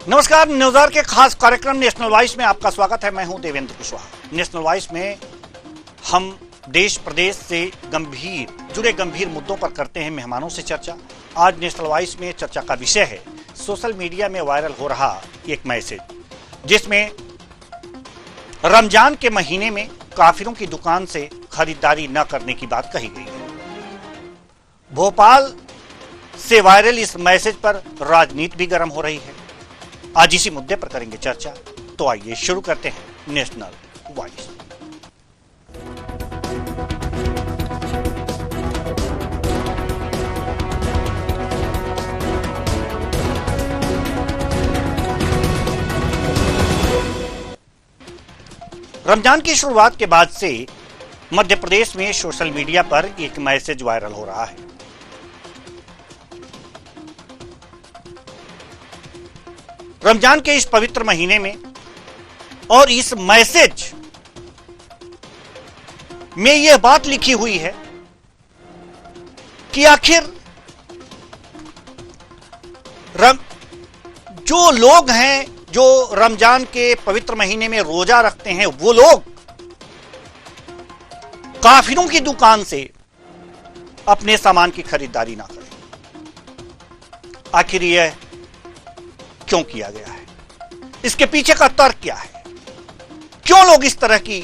नमस्कार, न्यूज़ के खास कार्यक्रम नेशनल वॉइस में आपका स्वागत है। मैं हूं देवेंद्र कुशवाहा। नेशनल वॉइस में हम देश प्रदेश से जुड़े गंभीर मुद्दों पर करते हैं मेहमानों से चर्चा। आज नेशनल वॉइस में चर्चा का विषय है सोशल मीडिया में वायरल हो रहा एक मैसेज, जिसमें रमजान के महीने में काफिरों की दुकान से खरीदारी न करने की बात कही गई है। भोपाल से वायरल इस मैसेज पर राजनीति भी गर्म हो रही है। आज इसी मुद्दे पर करेंगे चर्चा। तो आइए शुरू करते हैं नेशनल वॉइस। रमजान की शुरुआत के बाद से मध्य प्रदेश में सोशल मीडिया पर एक मैसेज वायरल हो रहा है। रमजान के इस पवित्र महीने में और इस मैसेज में यह बात लिखी हुई है कि आखिर जो लोग हैं जो रमजान के पवित्र महीने में रोजा रखते हैं, वो लोग काफिरों की दुकान से अपने सामान की खरीदारी ना करें। आखिर यह क्यों किया गया है? इसके पीछे का तर्क क्या है? क्यों लोग इस तरह की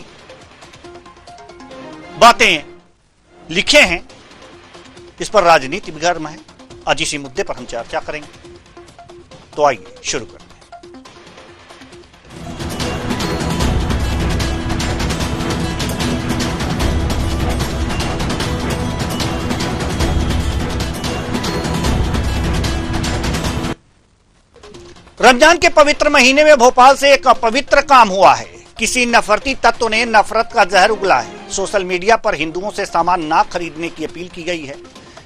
बातें लिखे हैं? इस पर राजनीति भी गर्म है। आज इसी मुद्दे पर हम चर्चा करेंगे। तो आइए शुरू करते हैं। रमजान के पवित्र महीने में भोपाल से एक अपवित्र काम हुआ है। किसी नफरती तत्व ने नफरत का जहर उगला है। सोशल मीडिया पर हिंदुओं से सामान ना खरीदने की अपील की गई है।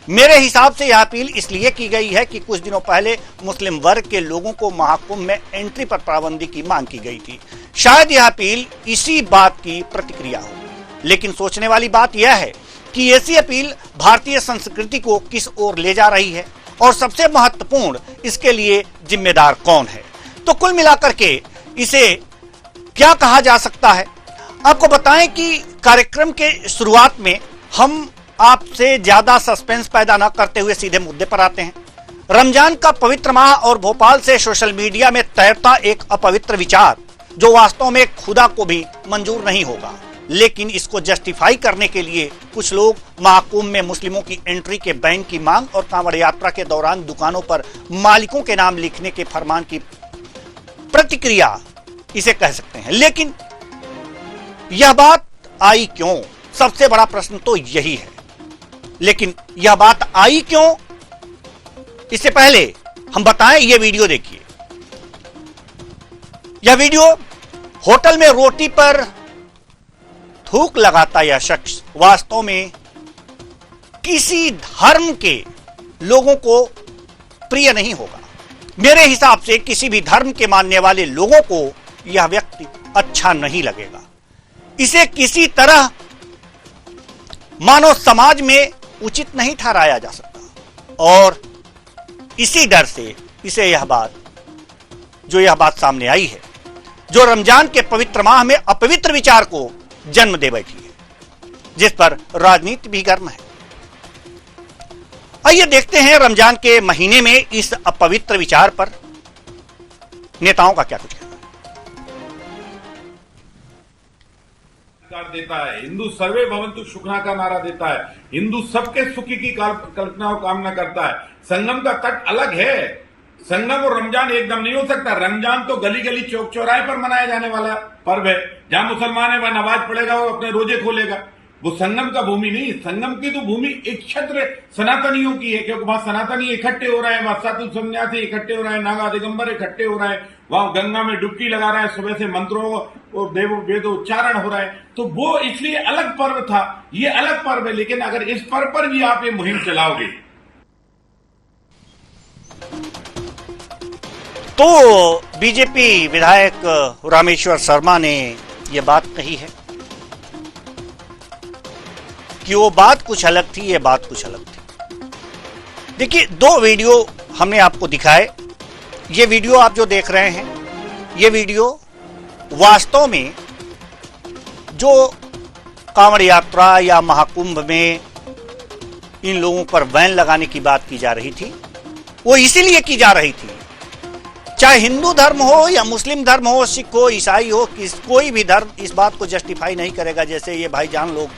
मेरे हिसाब से यह अपील इसलिए की गई है कि कुछ दिनों पहले मुस्लिम वर्ग के लोगों को महाकुंभ में एंट्री पर पाबंदी की मांग की गई थी। शायद यह अपील इसी बात की प्रतिक्रिया हो। लेकिन सोचने वाली बात यह है कि ऐसी अपील भारतीय संस्कृति को किस ओर ले जा रही है और सबसे महत्वपूर्ण, इसके लिए जिम्मेदार कौन है। तो कुल मिलाकर के इसे क्या कहा जा सकता है? आपको बताएं कि कार्यक्रम के शुरुआत में हम आपसे ज्यादा सस्पेंस पैदा न करते हुए सीधे मुद्दे पर आते हैं। रमजान का पवित्र माह और भोपाल से सोशल मीडिया में तैरता एक अपवित्र विचार, जो वास्तव में खुदा को भी मंजूर नहीं होगा। लेकिन इसको जस्टिफाई करने के लिए कुछ लोग महाकुंभ में मुस्लिमों की एंट्री के बैन की मांग और कांवड़ यात्रा के दौरान दुकानों पर मालिकों के नाम लिखने के फरमान की प्रतिक्रिया इसे कह सकते हैं। लेकिन यह बात आई क्यों? सबसे बड़ा प्रश्न तो यही है। लेकिन यह बात आई क्यों, इससे पहले हम बताएं, यह वीडियो देखिए। यह वीडियो होटल में रोटी पर थूक लगाता यह शख्स वास्तव में किसी धर्म के लोगों को प्रिय नहीं होगा। मेरे हिसाब से किसी भी धर्म के मानने वाले लोगों को यह व्यक्ति अच्छा नहीं लगेगा। इसे किसी तरह मानव समाज में उचित नहीं ठहराया जा सकता और इसी डर से इसे यह बात सामने आई है, जो रमजान के पवित्र माह में अपवित्र विचार को जन्म दे बैठी है, जिस पर राजनीति भी गर्म है। आइए देखते हैं रमजान के महीने में इस अपवित्र विचार पर नेताओं का क्या कुछ कहना है। देता है हिंदू सर्वे भवन्तु सुखना का नारा देता है। हिंदू सबके सुखी की कल्पना और कामना करता है। संगम का तट अलग है। संगम और रमजान एकदम नहीं हो सकता। रमजान तो गली गली चौक चौराहे पर मनाया जाने वाला पर्व है। जहां मुसलमान है वह नमाज पढ़ेगा, वो अपने रोजे खोलेगा। वो संगम का भूमि नहीं। संगम की तो भूमि एक क्षेत्र सनातनियों की है, क्योंकि वहां सनातनी इकट्ठे हो रहे हैं, वहां साधु सन्यासी इकट्ठे हो रहे हैं, नागा दिगंबर इकट्ठे हो रहे हैं, वहां गंगा में डुबकी लगा रहे हैं, सुबह से मंत्रों और वेद उच्चारण हो रहा है। तो वो इसलिए अलग पर्व था, ये अलग पर्व है। लेकिन अगर इस पर्व पर भी आप ये मुहिम चलाओगे तो बीजेपी विधायक रामेश्वर शर्मा ने यह बात कही है कि वो बात कुछ अलग थी, ये बात कुछ अलग थी। देखिए, दो वीडियो हमने आपको दिखाए ये वीडियो आप जो देख रहे हैं, ये वीडियो वास्तव में जो कांवड़ यात्रा या महाकुंभ में इन लोगों पर बैन लगाने की बात की जा रही थी, वो इसीलिए की जा रही थी। चाहे हिंदू धर्म हो या मुस्लिम धर्म हो, सिख हो, ईसाई हो, कोई भी धर्म इस बात को जस्टिफाई नहीं करेगा जैसे ये भाईजान लोग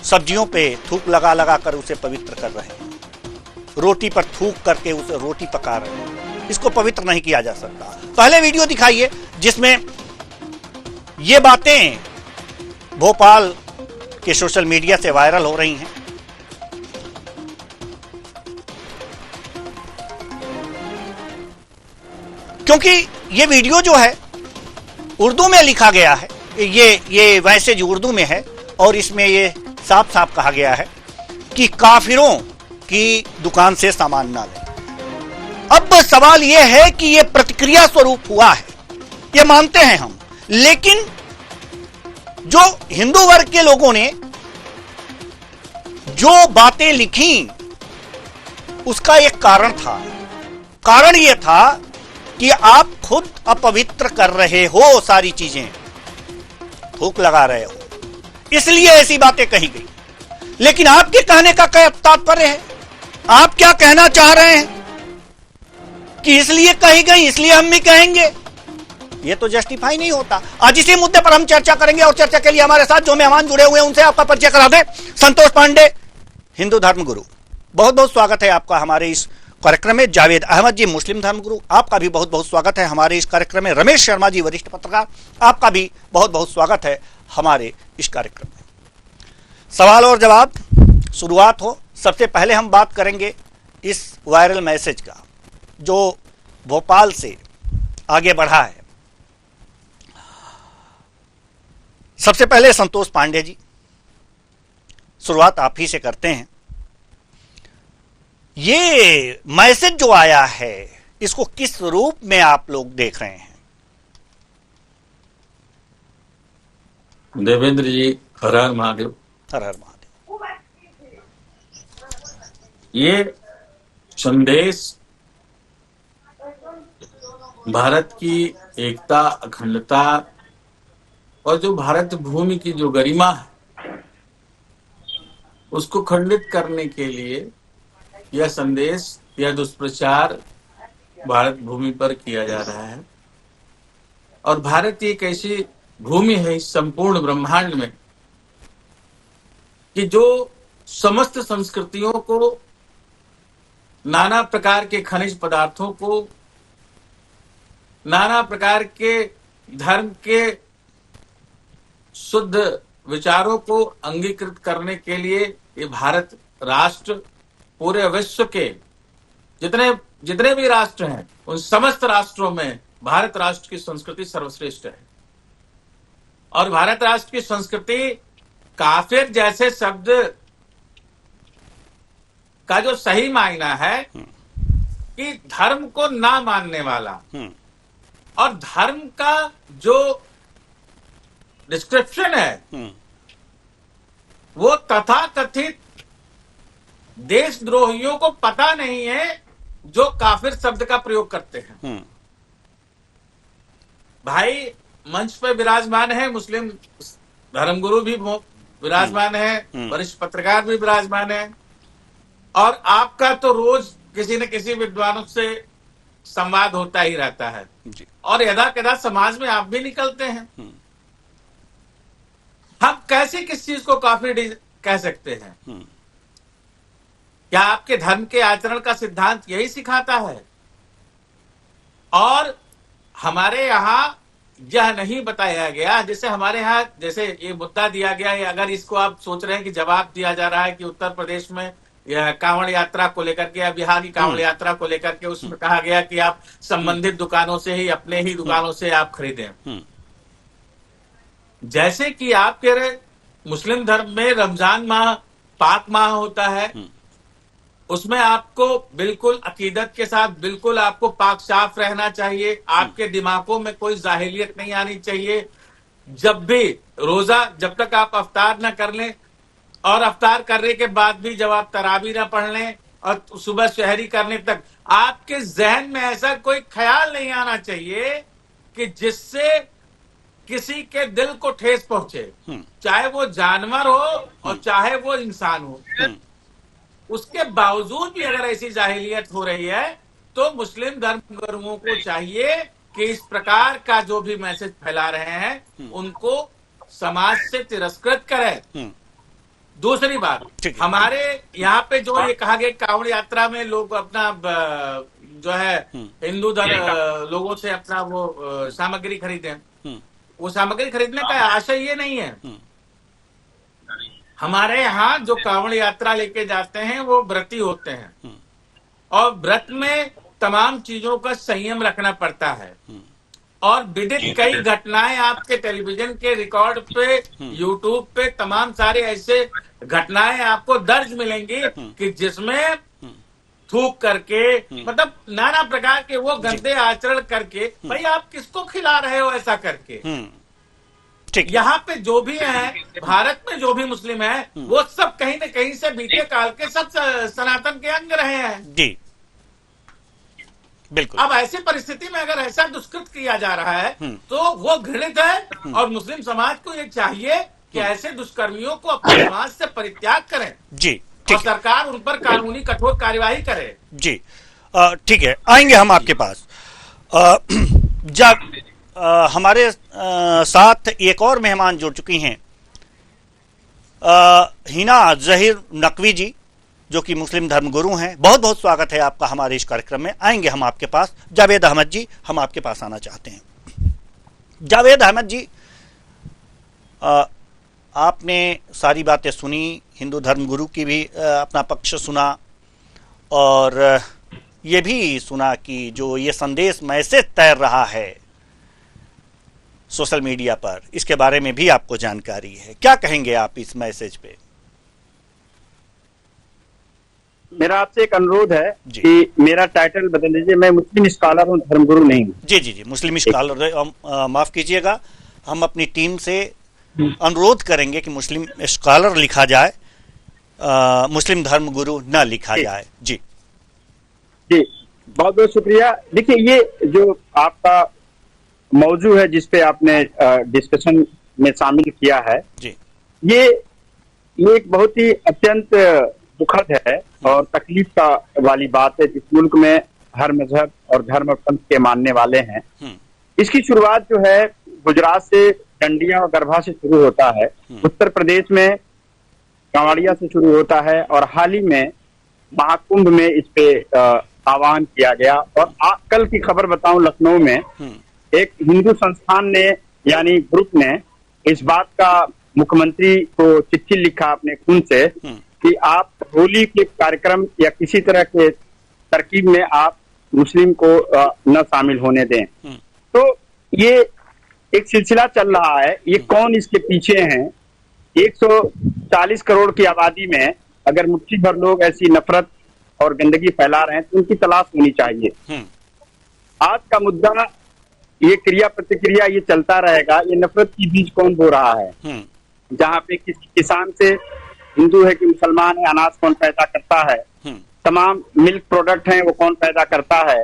सब्जियों पे थूक लगा लगा कर उसे पवित्र कर रहे हैं, रोटी पर थूक करके उसे रोटी पका रहे हैं। इसको पवित्र नहीं किया जा सकता। पहले वीडियो दिखाइए जिसमें ये बातें भोपाल के सोशल मीडिया से वायरल हो रही हैं। क्योंकि ये वीडियो जो है उर्दू में लिखा गया है, ये मैसेज उर्दू में है और इसमें ये साफ साफ कहा गया है कि काफिरों की दुकान से सामान ना लें। अब सवाल ये है कि ये प्रतिक्रिया स्वरूप हुआ है, ये मानते हैं हम, लेकिन जो हिंदू वर्ग के लोगों ने जो बातें लिखी उसका एक कारण था। कारण यह था कि आप खुद अपवित्र कर रहे हो, सारी चीजें थूक लगा रहे हो, इसलिए ऐसी बातें कही गई। लेकिन आपके कहने का क्या तात्पर्य है? आप क्या कहना चाह रहे हैं कि इसलिए कही गई इसलिए हम भी कहेंगे? ये तो जस्टिफाई नहीं होता। आज इसी मुद्दे पर हम चर्चा करेंगे और चर्चा के लिए हमारे साथ जो मेहमान जुड़े हुए हैं उनसे आपका परिचय करा दें। संतोष पांडे, हिंदू धर्म गुरु, बहुत बहुत स्वागत है आपका हमारे इस कार्यक्रम में। जावेद अहमद जी, मुस्लिम धर्म गुरु, आपका भी बहुत बहुत स्वागत है हमारे इस कार्यक्रम में। रमेश शर्मा जी, वरिष्ठ पत्रकार, आपका भी बहुत बहुत स्वागत है हमारे इस कार्यक्रम में। सवाल और जवाब शुरुआत हो। सबसे पहले हम बात करेंगे इस वायरल मैसेज का जो भोपाल से आगे बढ़ा है। सबसे पहले संतोष पांडे जी, शुरुआत आप ही से करते हैं। ये मैसेज जो आया है इसको किस रूप में आप लोग देख रहे हैं? देवेंद्र जी, हर हर महादेव। हर हर महादेव। ये संदेश भारत की एकता, अखंडता और जो भारत भूमि की जो गरिमा है उसको खंडित करने के लिए यह संदेश, यह दुष्प्रचार भारत भूमि पर किया जा रहा है। और भारत एक ऐसी भूमि है इस संपूर्ण ब्रह्मांड में कि जो समस्त संस्कृतियों को, नाना प्रकार के खनिज पदार्थों को, नाना प्रकार के धर्म के शुद्ध विचारों को अंगीकृत करने के लिए ये भारत राष्ट्र पूरे विश्व के जितने भी राष्ट्र हैं उन समस्त राष्ट्रों में भारत राष्ट्र की संस्कृति सर्वश्रेष्ठ है। और भारत राष्ट्र की संस्कृति काफिर जैसे शब्द का जो सही मायना है कि धर्म को ना मानने वाला, और धर्म का जो डिस्क्रिप्शन है वो तथाकथित देशद्रोहियों को पता नहीं है जो काफिर शब्द का प्रयोग करते हैं। भाई मंच पर विराजमान है, मुस्लिम धर्मगुरु भी विराजमान है, वरिष्ठ पत्रकार भी विराजमान है, और आपका तो रोज किसी न किसी विद्वानों से संवाद होता ही रहता है जी। और यदा कदा समाज में आप भी निकलते हैं। हम कैसे किस चीज को काफिर कह सकते हैं? क्या आपके धर्म के आचरण का सिद्धांत यही सिखाता है? और हमारे यहां यह नहीं बताया गया, जैसे हमारे यहां जैसे ये मुद्दा दिया गया है, अगर इसको आप सोच रहे हैं कि जवाब दिया जा रहा है कि उत्तर प्रदेश में यह कांवड़ यात्रा को लेकर के या बिहार की कांवड़ यात्रा को लेकर के उसमें कहा गया कि आप संबंधित दुकानों से ही, अपने ही दुकानों से आप खरीदें। जैसे कि आप कह रहे मुस्लिम धर्म में रमजान माह पाक माह होता है, उसमें आपको बिल्कुल अकीदत के साथ बिल्कुल आपको पाक साफ रहना चाहिए। आपके दिमागों में कोई जाहिलियत नहीं आनी चाहिए। जब भी रोजा, जब तक आप अफ्तार न कर लें, और अफ्तार करने के बाद भी जब आप तरावी ना पढ़ लें और सुबह शहरी करने तक आपके जहन में ऐसा कोई ख्याल नहीं आना चाहिए कि जिससे किसी के दिल को ठेस पहुंचे, चाहे वो जानवर हो और चाहे वो इंसान हो। उसके बावजूद भी अगर ऐसी जाहिलियत हो रही है तो मुस्लिम धर्मगुरुओं को चाहिए कि इस प्रकार का जो भी मैसेज फैला रहे हैं उनको समाज से तिरस्कृत करें। दूसरी बात, हमारे यहाँ पे जो ये कहा गया कांवड़ यात्रा में लोग अपना जो है हिंदू धर्म लोगों से अपना वो सामग्री खरीदें, वो सामग्री खरीदने का आशय ये नहीं है। हमारे यहाँ जो कांवड़ यात्रा लेके जाते हैं वो व्रती होते हैं और व्रत में तमाम चीजों का संयम रखना पड़ता है और विदित कई घटनाएं आपके टेलीविजन के रिकॉर्ड पे, यूट्यूब पे तमाम सारे ऐसे घटनाएं आपको दर्ज मिलेंगी कि जिसमें थूक करके मतलब नाना प्रकार के वो गंदे आचरण करके, भाई आप किसको खिला रहे हो ऐसा करके। यहाँ पे जो भी है, भारत में जो भी मुस्लिम है वो सब कहीं न कहीं से बीते काल के सब सनातन के अंग रहे हैं जी, बिल्कुल। अब ऐसी परिस्थिति में अगर ऐसा दुष्कृत किया जा रहा है तो वो घृणित है और मुस्लिम समाज को ये चाहिए कि ऐसे दुष्कर्मियों को अपने समाज से परित्याग करें जी, और सरकार उन पर कानूनी कठोर कार्यवाही करे। जी ठीक है, आएंगे हम आपके पास। जब हमारे साथ एक और मेहमान जुड़ चुकी हैं, हिना जहीर नकवी जी, जो कि मुस्लिम धर्मगुरु हैं। बहुत बहुत स्वागत है आपका हमारे इस कार्यक्रम में। आएंगे हम आपके पास। जावेद अहमद जी, हम आपके पास आना चाहते हैं। जावेद अहमद जी, आपने सारी बातें सुनी, हिंदू धर्मगुरु की भी अपना पक्ष सुना और ये भी सुना कि जो ये संदेश मैसेज तैर रहा है सोशल मीडिया पर, इसके बारे में भी आपको जानकारी है। क्या कहेंगे आप इस मैसेज पे? मेरा आपसे एक अनुरोध है कि मेरा टाइटल बदल दीजिए। मैं मुस्लिम स्कॉलर हूँ, धर्मगुरु नहीं हूँ। जी जी जी, मुस्लिम स्कॉलर, माफ कीजिएगा, हम अपनी टीम से अनुरोध करेंगे कि मुस्लिम स्कॉलर लिखा जाए, मुस्लिम धर्मगुरु न लिखा जाए। जी जी, बहुत बहुत शुक्रिया। देखिए, ये जो आपका मौजू है जिसपे आपने डिस्कशन में शामिल किया है जी, ये एक बहुत ही अत्यंत दुखद है और तकलीफ का वाली बात है जिस मुल्क में हर मजहब और धर्म पंथ के मानने वाले हैं। इसकी शुरुआत जो है गुजरात से, डंडिया और गरभा से शुरू होता है, उत्तर प्रदेश में कांवड़िया से शुरू होता है और हाल ही में महाकुंभ में इस पे आह्वान किया गया। और कल की खबर बताऊं, लखनऊ में एक हिंदू संस्थान ने यानी ग्रुप ने इस बात का मुख्यमंत्री को चिट्ठी लिखा अपने खून से कि आप होली के कार्यक्रम या किसी तरह के तरकीब में आप मुस्लिम को न शामिल होने दें। तो ये एक सिलसिला चल रहा है। ये कौन इसके पीछे हैं? 140 करोड़ की आबादी में अगर मुट्ठी भर लोग ऐसी नफरत और गंदगी फैला रहे हैं तो उनकी तलाश होनी चाहिए। आज का मुद्दा, ये क्रिया प्रतिक्रिया ये चलता रहेगा। ये नफरत की बीज कौन बो रहा है? जहाँ पे किसी किसान से हिंदू है कि मुसलमान है, अनाज कौन पैदा करता है, तमाम मिल्क प्रोडक्ट हैं वो कौन पैदा करता है,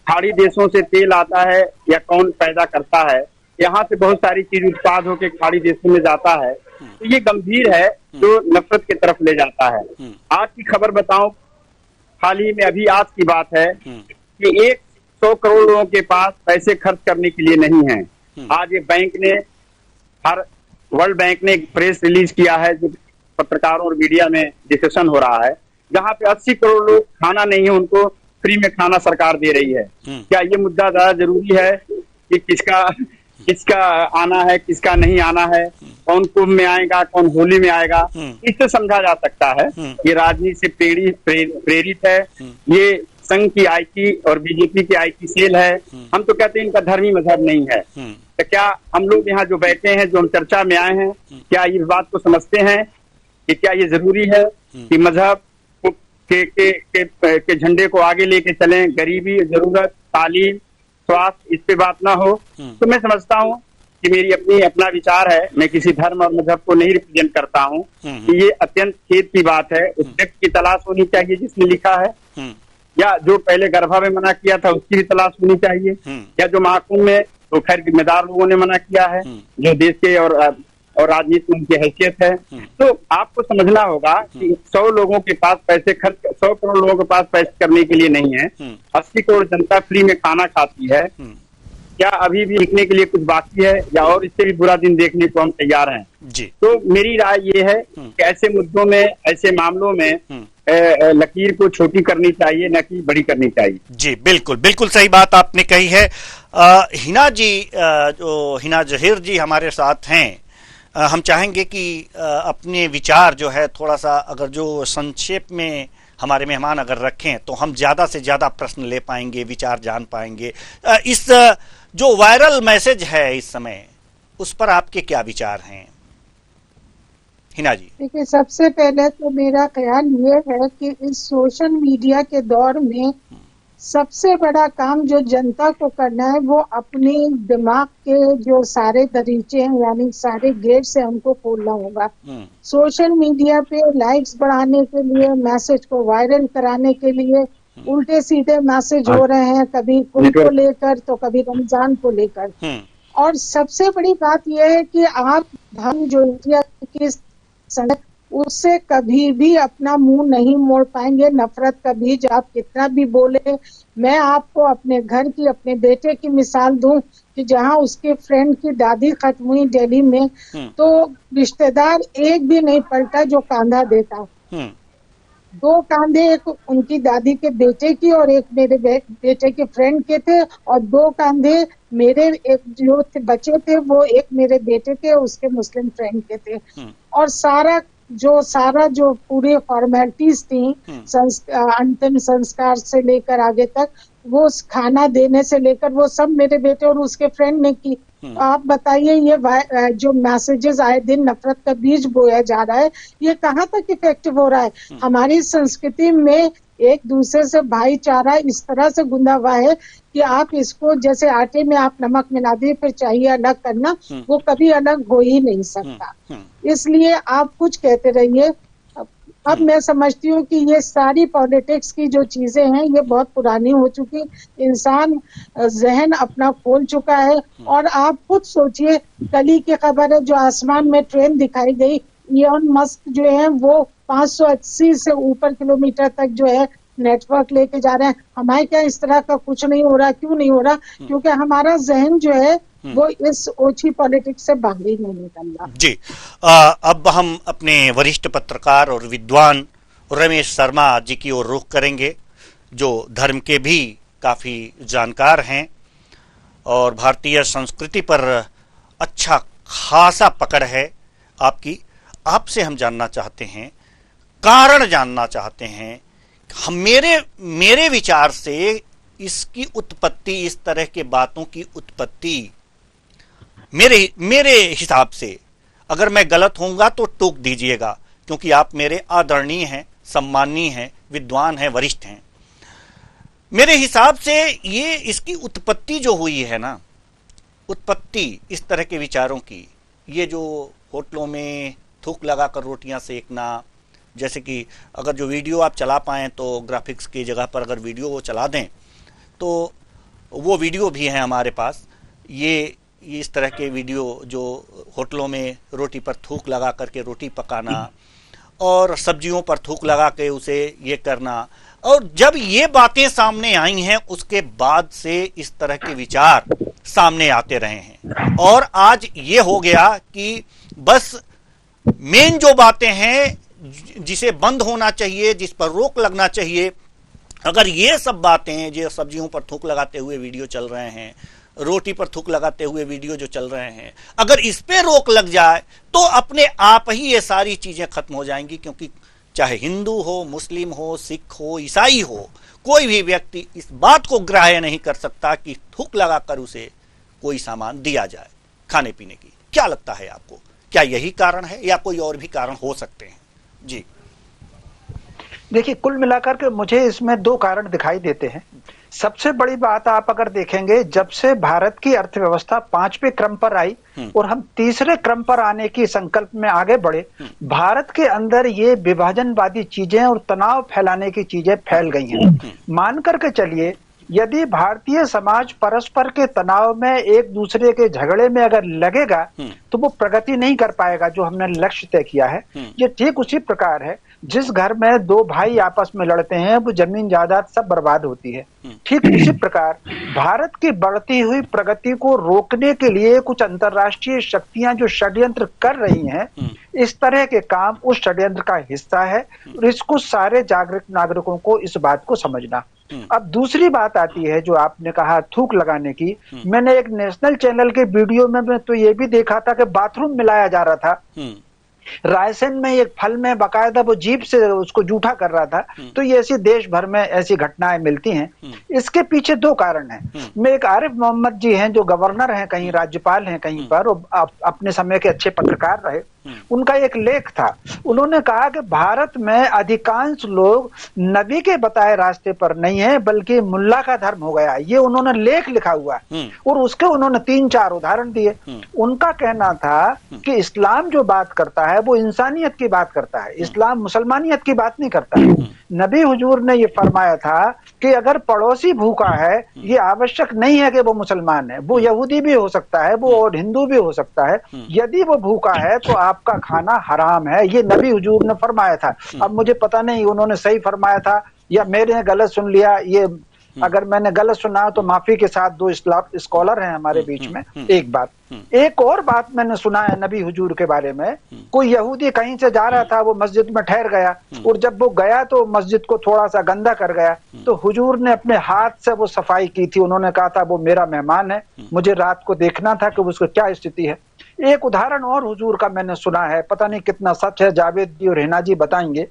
खाड़ी देशों से तेल आता है या कौन पैदा करता है, यहाँ से बहुत सारी चीज उत्पाद होकर खाड़ी देशों में जाता है। तो ये गंभीर है जो नफरत की तरफ ले जाता है। आज की खबर बताऊं, हाल ही में अभी आज की बात है कि 100 करोड़ लोगों के पास पैसे खर्च करने के लिए नहीं है। आज ये बैंक ने, वर्ल्ड बैंक ने एक प्रेस रिलीज किया है जो पत्रकारों और मीडिया में डिस्कशन हो रहा है, जहाँ पे 80 करोड़ लोग खाना नहीं है, उनको फ्री में खाना सरकार दे रही है। क्या ये मुद्दा ज्यादा जरूरी है कि किसका आना है, किसका नहीं आना है, कौन कुंभ में आएगा, कौन होली में आएगा? इससे समझा जा सकता है ये राजनीति से प्रेरित है। ये संघ की आईटी और बीजेपी की आईटी सेल है। हम तो कहते हैं इनका धर्मी मजहब नहीं है। तो क्या हम लोग यहाँ जो बैठे हैं, जो हम चर्चा में आए हैं, क्या इस बात को समझते हैं कि क्या ये जरूरी है कि मजहब के झंडे को आगे लेके चलें? गरीबी, जरूरत, तालीम, स्वास्थ्य, इस पे बात ना हो। तो मैं समझता हूँ कि मेरी अपना विचार है, मैं किसी धर्म और मजहब को नहीं रिप्रेजेंट करता हूँ कि ये अत्यंत खेद की बात है। उस व्यक्ति की तलाश होनी चाहिए जिसने लिखा है। या जो पहले गरबा में मना किया था उसकी भी तलाश होनी चाहिए, या जो महाकुंभ में तो खैर जिम्मेदार लोगों ने मना किया है, जो देश के और राजनीति में उनकी हैसियत है। तो आपको समझना होगा कि 100 लोगों के पास पैसे खर्च, 100 करोड़ लोगों के पास पैसे करने के लिए नहीं है। 80 करोड़ जनता फ्री में खाना खाती है। क्या अभी भी लिखने के लिए कुछ बाकी है, या और इससे भी बुरा दिन देखने को हम तैयार हैं जी। तो मेरी राय ये है कि ऐसे मुद्दों में, ऐसे मामलों में लकीर को छोटी करनी चाहिए, न कि बड़ी करनी चाहिए। जी बिल्कुल, बिल्कुल सही बात आपने कही है। हिना जी, जो हिना जहीर जी हमारे साथ हैं, हम चाहेंगे कि अपने विचार जो है थोड़ा सा अगर जो संक्षेप में हमारे मेहमान अगर रखें तो हम ज्यादा से ज्यादा प्रश्न ले पाएंगे, विचार जान पाएंगे। इस जो वायरल मैसेज है इस समय, उस पर आपके क्या विचार हैं हिना जी? देखिए, सबसे पहले तो मेरा ख्याल ये है कि इस सोशल मीडिया के दौर में सबसे बड़ा काम जो जनता को करना है वो अपने दिमाग के जो सारे दरीचे हैं, यानी सारे गेट से हमको खोलना होगा। सोशल मीडिया पे लाइक्स बढ़ाने के लिए, मैसेज को वायरल कराने के लिए उल्टे सीधे मैसेज हो रहे हैं, कभी कुल को लेकर तो कभी रमजान को लेकर। और सबसे बड़ी बात यह है कि आप धर्म जो इंडिया की उससे कभी भी अपना मुंह नहीं मोड़ पाएंगे। नफरत का बीज आप कितना भी बोले, मैं आपको अपने घर की, अपने बेटे की मिसाल दूं कि जहां उसके फ्रेंड की दादी खत्म हुई दिल्ली में, तो रिश्तेदार एक भी नहीं पलटा जो कांधा देता। 2 कांधे, एक उनकी दादी के बेटे की और एक मेरे बेटे के फ्रेंड के थे, और 2 कांधे मेरे एक जो बच्चे थे वो एक मेरे बेटे के, उसके मुस्लिम फ्रेंड के थे। और सारा जो पूरी फॉर्मेलिटीज थी, अंतिम संस्कार से लेकर आगे तक, वो खाना देने से लेकर वो सब मेरे बेटे और उसके फ्रेंड ने की। तो आप बताइए, ये जो मैसेजेस आए दिन नफरत का बीज बोया जा रहा है, ये कहाँ तक इफेक्टिव हो रहा है? हमारी संस्कृति में एक दूसरे से भाईचारा इस तरह से गुंदा हुआ है कि आप इसको, जैसे आटे में आप नमक मिला दिए फिर चाहिए अलग करना, वो कभी अलग हो ही नहीं सकता। इसलिए आप कुछ कहते रहिए। अब मैं समझती हूँ कि ये सारी पॉलिटिक्स की जो चीजें हैं ये बहुत पुरानी हो चुकी, इंसान जहन अपना खोल चुका है। और आप खुद सोचिए, कल ही की खबर है जो आसमान में ट्रेन दिखाई गई, इलॉन मस्क जो है वो 580 से ऊपर किलोमीटर तक जो है नेटवर्क लेके जा रहे हैं। हमारे क्या इस तरह का कुछ नहीं हो रहा? क्यों नहीं हो रहा? क्योंकि हमारा जहन जो है वो इस ओछी पॉलिटिक्स से बाहर ही नहीं निकल रहा। जी, अब हम अपने वरिष्ठ पत्रकार और विद्वान रमेश शर्मा जी की ओर रुख करेंगे, जो धर्म के भी काफी जानकार हैं और भारतीय संस्कृति पर अच्छा खासा पकड़ है आपकी। आपसे हम जानना चाहते हैं, कारण जानना चाहते हैं। हम मेरे विचार से इसकी उत्पत्ति, इस तरह के बातों की उत्पत्ति मेरे हिसाब से, अगर मैं गलत होऊंगा तो टोक दीजिएगा, क्योंकि आप मेरे आदरणीय हैं, सम्माननीय हैं, विद्वान हैं, वरिष्ठ हैं। मेरे हिसाब से ये इसकी उत्पत्ति जो हुई है ना, उत्पत्ति इस तरह के विचारों की, ये जो होटलों में थूक लगाकर रोटियां सेकना, जैसे कि अगर जो वीडियो आप चला पाएं तो ग्राफिक्स की जगह पर अगर वीडियो वो चला दें तो वो वीडियो भी हैं हमारे पास। ये इस तरह के वीडियो जो होटलों में रोटी पर थूक लगा करके रोटी पकाना और सब्जियों पर थूक लगा के उसे ये करना, और जब ये बातें सामने आई हैं उसके बाद से इस तरह के विचार सामने आते रहे हैं। और आज ये हो गया कि बस मेन जो बातें हैं जिसे बंद होना चाहिए, जिस पर रोक लगना चाहिए, अगर ये सब बातें जो सब्जियों पर थूक लगाते हुए वीडियो चल रहे हैं, रोटी पर थूक लगाते हुए वीडियो जो चल रहे हैं, अगर इस पे रोक लग जाए तो अपने आप ही ये सारी चीजें खत्म हो जाएंगी। क्योंकि चाहे हिंदू हो, मुस्लिम हो, सिख हो, ईसाई हो, कोई भी व्यक्ति इस बात को ग्राह्य नहीं कर सकता कि थूक लगाकर उसे कोई सामान दिया जाए खाने पीने की। क्या लगता है आपको, क्या यही कारण है या कोई और भी कारण हो सकते हैं? जी देखिए, कुल मिलाकर के मुझे इसमें 2 कारण दिखाई देते हैं। सबसे बड़ी बात आप अगर देखेंगे, जब से भारत की अर्थव्यवस्था 5वें क्रम पर आई और हम तीसरे क्रम पर आने की संकल्प में आगे बढ़े, भारत के अंदर ये विभाजनवादी चीजें और तनाव फैलाने की चीजें फैल गई हैं। मान करके चलिए, यदि भारतीय समाज परस्पर के तनाव में एक दूसरे के झगड़े में अगर लगेगा तो वो प्रगति नहीं कर पाएगा जो हमने लक्ष्य तय किया है। ये ठीक उसी प्रकार है, जिस घर में दो भाई आपस में लड़ते हैं वो जमीन जायदाद सब बर्बाद होती है। ठीक उसी प्रकार भारत की बढ़ती हुई प्रगति को रोकने के लिए कुछ अंतर्राष्ट्रीय शक्तियां जो षड्यंत्र कर रही हैं, इस तरह के काम उस षड्यंत्र का हिस्सा है और इसको सारे जागरूक नागरिकों को इस बात को समझना। अब दूसरी बात आती है जो आपने कहा थूक लगाने की। मैंने एक नेशनल चैनल के वीडियो में मैं तो ये भी देखा था कि बाथरूम मिलाया जा रहा था। रायसेन में एक फल में बकायदा वो जीभ से उसको जूठा कर रहा था। तो ये ऐसी देश भर में ऐसी घटनाएं मिलती हैं। इसके पीछे दो कारण हैं। मैं एक आरिफ मोहम्मद जी हैं जो गवर्नर हैं, कहीं राज्यपाल हैं कहीं पर, और अपने समय के अच्छे पत्रकार रहे। उनका एक लेख था, उन्होंने कहा कि भारत में अधिकांश लोग नबी के बताए रास्ते पर नहीं है बल्कि मुल्ला का धर्म हो गया। ये उन्होंने लेख लिखा हुआ और उसके उन्होंने 3-4 उदाहरण दिए। उनका कहना था कि इस्लाम जो बात करता है वो इंसानियत की बात करता है, इस्लाम मुसलमानियत की बात नहीं करता है। नबी हुजूर ने ये फरमाया था कि अगर पड़ोसी भूखा है, ये आवश्यक नहीं है कि वो मुसलमान है, वो यहूदी भी हो सकता है, वो और हिंदू भी हो सकता है। यदि वो भूखा है तो आपका खाना हराम है, ये नबी हुजूर ने फरमाया था। अब मुझे पता नहीं उन्होंने सही फरमाया था या मैंने गलत सुन लिया। ये अगर मैंने गलत सुना तो माफी के साथ, दो स्कॉलर हैं हमारे बीच में। एक बात, एक और बात मैंने सुना है नबी हुजूर के बारे में। कोई यहूदी कहीं से जा रहा था, वो मस्जिद में ठहर गया और जब वो गया तो मस्जिद को थोड़ा सा गंदा कर गया, तो हुजूर ने अपने हाथ से वो सफाई की थी। उन्होंने कहा था वो मेरा मेहमान है, मुझे रात को देखना था कि उसको क्या स्थिति है। एक उदाहरण और हुजूर का मैंने सुना है, पता नहीं कितना सच है, जावेद जी और हिना जी बताएंगे।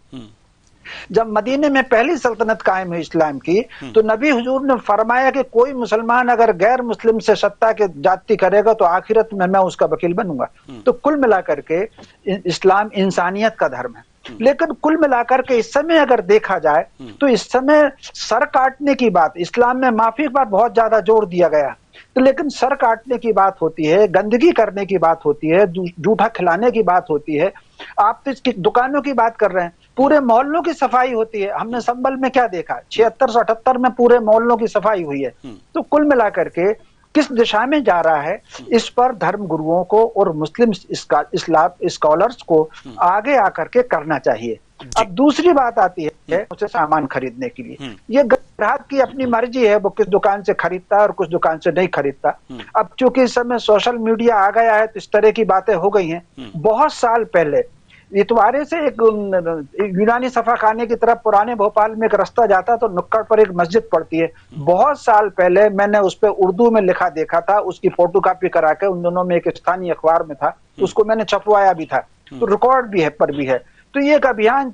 जब मदीने में पहली सल्तनत कायम हुई इस्लाम की, तो नबी हुजूर ने फरमाया कि कोई मुसलमान अगर गैर मुस्लिम से सत्ता के जाति करेगा तो आखिरत में मैं उसका वकील बनूंगा। तो कुल मिलाकर के इस्लाम इंसानियत का धर्म है। लेकिन कुल मिलाकर के इस समय अगर देखा जाए तो इस समय सर काटने की बात, इस्लाम में माफी पर बहुत ज्यादा जोर दिया गया, तो लेकिन सर काटने की बात होती है, गंदगी करने की बात होती है, जूठा खिलाने की बात होती है। आप तो इसकी दुकानों की बात कर रहे हैं, पूरे मोहल्लों की सफाई होती है। हमने संभल में क्या देखा, 76-78 में पूरे मोहल्लों की सफाई हुई है। तो कुल मिलाकर के किस दिशा में जा रहा है, इस पर धर्म गुरुओं को और मुस्लिम स्कॉलर्स को आगे आकर के करना चाहिए। अब दूसरी बात आती है उसे सामान खरीदने के लिए। ये ग्राहक की अपनी मर्जी है, वो किस दुकान से खरीदता है और कुछ दुकान से नहीं खरीदता। अब चूंकि इस समय सोशल मीडिया आ गया है तो इस तरह की बातें हो गई हैं। बहुत साल पहले इतवारे से एक यूनानी सफाखाने की तरफ पुराने भोपाल में एक रास्ता जाता तो नुक्कड़ पर एक मस्जिद पड़ती है। बहुत साल पहले मैंने उस पर उर्दू में लिखा देखा था, उसकी फोटोकॉपी करा के उन दोनों में एक स्थानीय अखबार में था, उसको मैंने छपवाया भी था, तो रिकॉर्ड भी है पर भी है। तो ये एक अभियान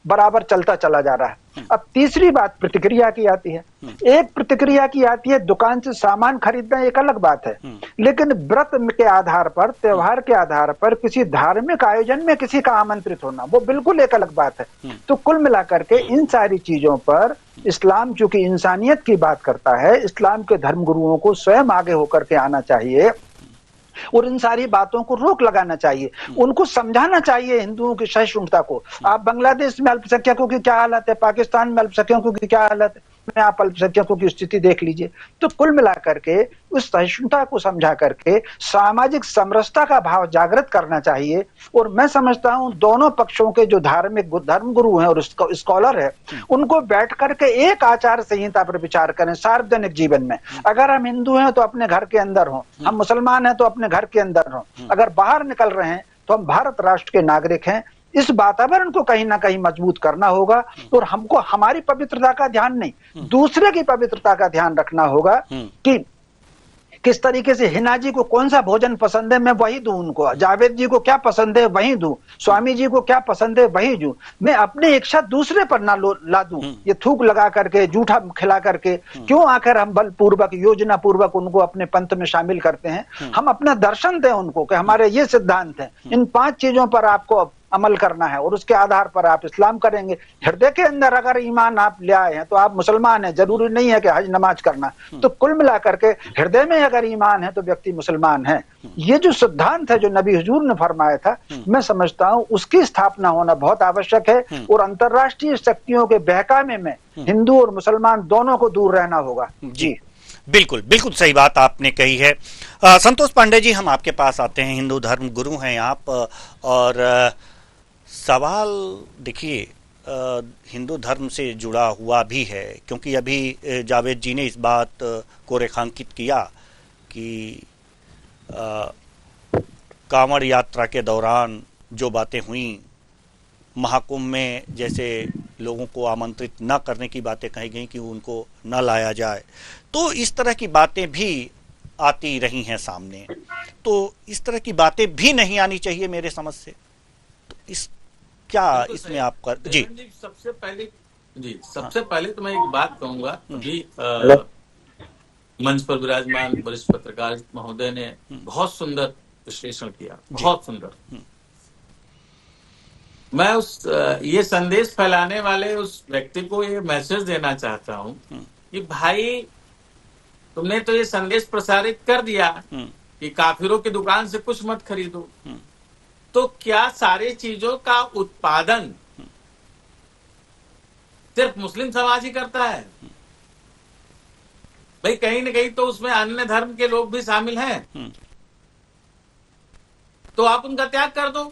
बराबर चलता चला जा रहा है। अब तीसरी बात प्रतिक्रिया की आती है। एक प्रतिक्रिया की आती है दुकान से सामान खरीदना, एक अलग बात है, लेकिन व्रत के आधार पर, त्योहार के आधार पर किसी धार्मिक आयोजन में किसी का आमंत्रित होना, वो बिल्कुल एक अलग बात है। तो कुल मिलाकर के इन सारी चीजों पर इस्लाम चूंकि इंसानियत की बात करता है, इस्लाम के धर्म गुरुओं को स्वयं आगे होकर के आना चाहिए और इन सारी बातों को रोक लगाना चाहिए। उनको समझाना चाहिए हिंदुओं की सहिष्णुता को। आप बांग्लादेश में अल्पसंख्यकों की क्या हालत है, पाकिस्तान में अल्पसंख्यकों की क्या हालत है, आप अल्पसंख्यकों की स्थिति देख लीजिए। तो कुल मिलाकर के उस सहिष्णुता को समझा करके सामाजिक समरसता का भाव जागृत करना चाहिए। और मैं समझता हूं दोनों पक्षों के जो धार्मिक धर्म गुरु हैं और स्कॉलर है, उनको बैठ करके एक आचार संहिता पर विचार करें सार्वजनिक जीवन में। अगर हम हिंदू हैं तो अपने घर के अंदर हों, हम मुसलमान हैं तो अपने घर के अंदर हों, अगर बाहर निकल रहे हैं तो हम भारत राष्ट्र के नागरिक हैं। इस वातावरण को कहीं ना कहीं मजबूत करना होगा और हमको हमारी पवित्रता का ध्यान नहीं, दूसरे की पवित्रता का ध्यान रखना होगा कि किस तरीके से हिना जी को कौन सा भोजन पसंद है मैं वही दूं उनको, जावेद जी को क्या पसंद है वही दूं, स्वामी जी को क्या पसंद है वही दूं। मैं अपनी इच्छा दूसरे पर ना ला दूं। ये थूक लगा करके, जूठा खिला करके क्यों आखिर हम बलपूर्वक, योजना पूर्वक उनको अपने पंथ में शामिल करते हैं। हम अपना दर्शन दें उनको कि हमारे ये सिद्धांत हैं, इन 5 चीजों पर आपको अमल करना है और उसके आधार पर आप इस्लाम करेंगे। हृदय के अंदर अगर ईमान आप ले आए हैं तो आप मुसलमान हैं, जरूरी नहीं है कि हज नमाज करना। तो कुल मिलाकर के हृदय में अगर ईमान है तो व्यक्ति मुसलमान है। ये जो सिद्धांत है जो नबी हुजूर ने फरमाया था, मैं समझता हूं उसकी स्थापना होना बहुत आवश्यक है और अंतर्राष्ट्रीय शक्तियों के बहकावे में हिंदू और मुसलमान दोनों को दूर रहना होगा। जी बिल्कुल बिल्कुल सही बात आपने कही है। संतोष पांडे जी, हम आपके पास आते हैं, हिंदू धर्म गुरु हैं आप, और सवाल देखिए हिंदू धर्म से जुड़ा हुआ भी है, क्योंकि अभी जावेद जी ने इस बात को रेखांकित किया कि कांवड़ यात्रा के दौरान जो बातें हुई, महाकुंभ में जैसे लोगों को आमंत्रित न करने की बातें कही गई कि उनको न लाया जाए, तो इस तरह की बातें भी आती रही हैं सामने। तो इस तरह की बातें भी नहीं आनी चाहिए मेरे समझ से। तो इस क्या इसमें आप कर जी सबसे पहले तो मैं एक बात कहूंगा कि मंच पर विराजमान वरिष्ठ पत्रकार महोदय ने बहुत सुंदर विश्लेषण किया, बहुत सुंदर। मैं उस ये संदेश फैलाने वाले उस व्यक्ति को ये मैसेज देना चाहता हूं कि भाई तुमने तो ये संदेश प्रसारित कर दिया कि काफिरों की दुकान से कुछ मत खरीदो, तो क्या सारी चीजों का उत्पादन सिर्फ मुस्लिम समाज ही करता है? भाई कहीं न कहीं तो उसमें अन्य धर्म के लोग भी शामिल हैं, तो आप उनका त्याग कर दो।